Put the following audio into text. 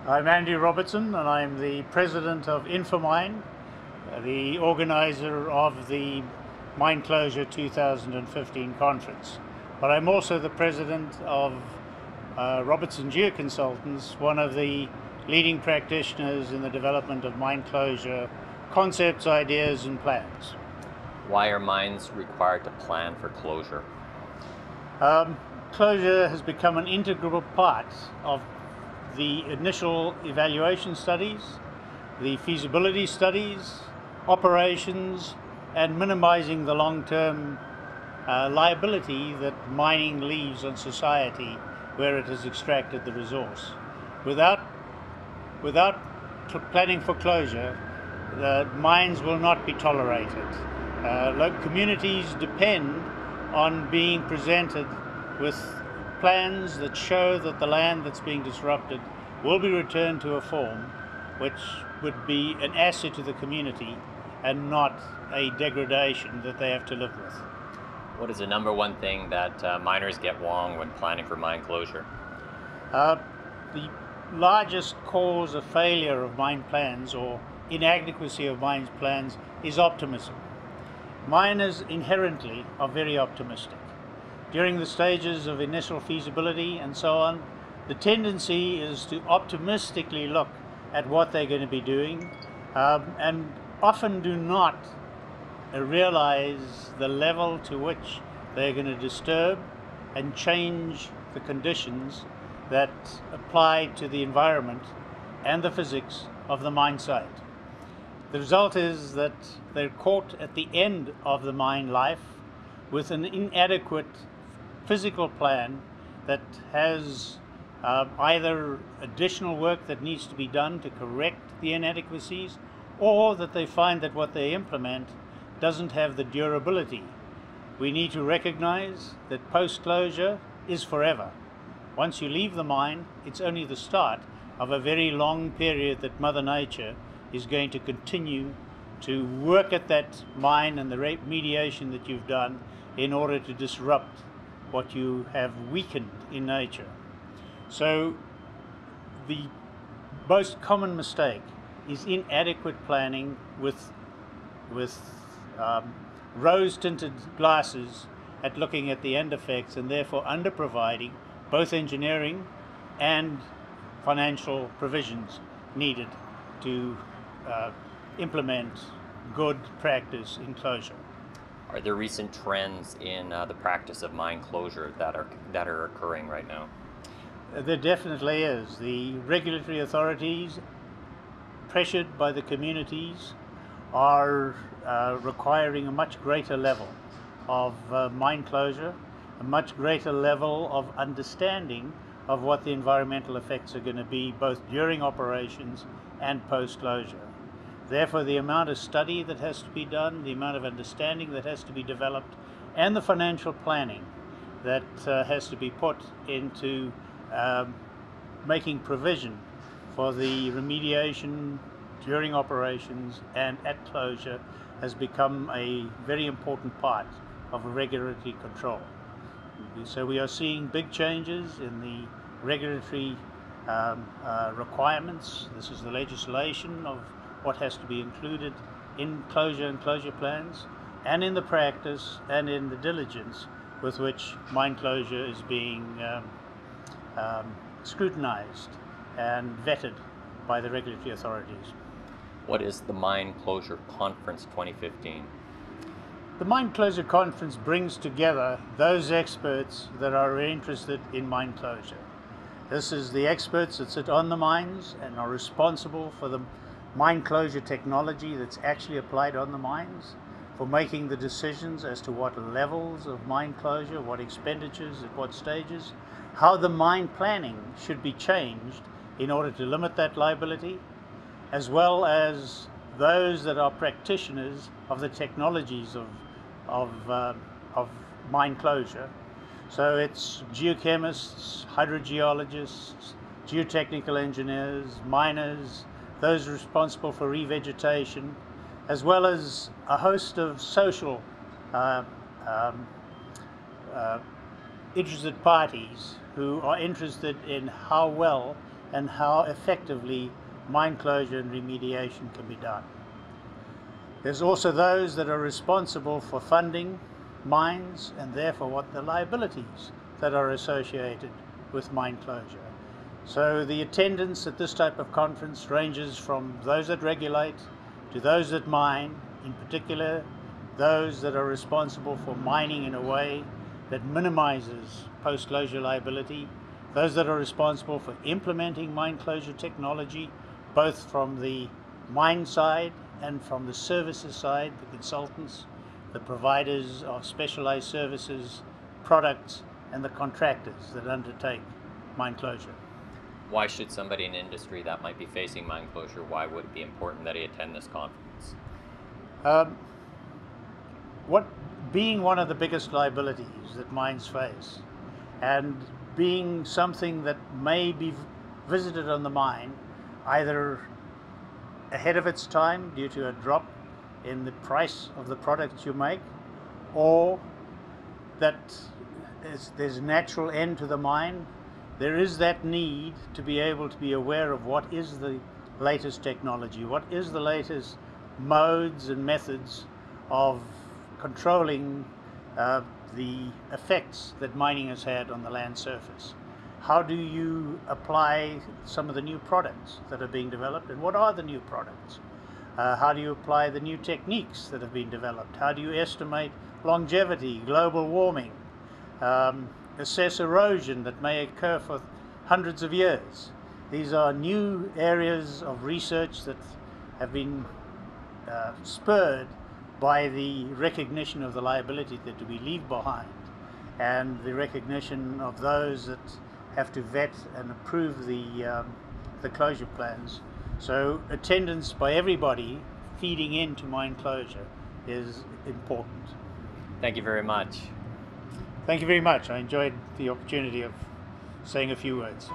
I'm Andy Robertson, and I'm the president of InfoMine, the organizer of the Mine Closure 2015 conference. But I'm also the president of Robertson Geoconsultants, one of the leading practitioners in the development of mine closure concepts, ideas, and plans. Why are mines required to plan for closure? Closure has become an integral part of the initial evaluation studies, the feasibility studies, operations, and minimizing the long-term liability that mining leaves on society where it has extracted the resource. Without planning for closure, the mines will not be tolerated. Local communities depend on being presented with plans that show that the land that's being disrupted will be returned to a form which would be an asset to the community and not a degradation that they have to live with. What is the number one thing that miners get wrong when planning for mine closure? The largest cause of failure of mine plans or inadequacy of mine plans is optimism. Miners inherently are very optimistic. During the stages of initial feasibility and so on, the tendency is to optimistically look at what they're going to be doing and often do not realize the level to which they're going to disturb and change the conditions that apply to the environment and the physics of the mine site. The result is that they're caught at the end of the mine life with an inadequate physical plan that has either additional work that needs to be done to correct the inadequacies, or that they find that what they implement doesn't have the durability. We need to recognize that post-closure is forever. Once you leave the mine, it's only the start of a very long period that Mother Nature is going to continue to work at that mine and the remediation that you've done in order to disrupt what you have weakened in nature. So the most common mistake is inadequate planning with rose-tinted glasses at looking at the end effects, and therefore under-providing both engineering and financial provisions needed to implement good practice in closure. Are there recent trends in the practice of mine closure that are occurring right now? There definitely is. The regulatory authorities, pressured by the communities, are requiring a much greater level of mine closure, a much greater level of understanding of what the environmental effects are going to be both during operations and post-closure. Therefore, the amount of study that has to be done, the amount of understanding that has to be developed, and the financial planning that has to be put into making provision for the remediation during operations and at closure has become a very important part of regulatory control. So we are seeing big changes in the regulatory requirements. This is the legislation of what has to be included in closure and closure plans, and in the practice and in the diligence with which mine closure is being scrutinized and vetted by the regulatory authorities. What is the Mine Closure Conference 2015? The Mine Closure Conference brings together those experts that are interested in mine closure. This is the experts that sit on the mines and are responsible for the mine closure technology that's actually applied on the mines, for making the decisions as to what levels of mine closure, what expenditures, at what stages, how the mine planning should be changed in order to limit that liability, as well as those that are practitioners of the technologies of mine closure. So it's geochemists, hydrogeologists, geotechnical engineers, miners, those responsible for revegetation, as well as a host of social interested parties who are interested in how well and how effectively mine closure and remediation can be done. There's also those that are responsible for funding mines and therefore what the liabilities that are associated with mine closure. So the attendance at this type of conference ranges from those that regulate to those that mine, in particular those that are responsible for mining in a way that minimizes post-closure liability, those that are responsible for implementing mine closure technology, both from the mine side and from the services side, the consultants, the providers of specialized services, products, and the contractors that undertake mine closure. Why should somebody in industry that might be facing mine closure, why would it be important that he attend this conference? Being one of the biggest liabilities that mines face, and being something that may be visited on the mine either ahead of its time due to a drop in the price of the products you make, or that there's a natural end to the mine, there is that need to be able to be aware of what is the latest technology, what is the latest modes and methods of controlling the effects that mining has had on the land surface. How do you apply some of the new products that are being developed, and what are the new products? How do you apply the new techniques that have been developed? How do you estimate longevity, global warming, assess erosion that may occur for hundreds of years? These are new areas of research that have been spurred by the recognition of the liability that we leave behind, and the recognition of those that have to vet and approve the closure plans. So attendance by everybody feeding into mine closure is important. Thank you very much. Thank you very much. I enjoyed the opportunity of saying a few words.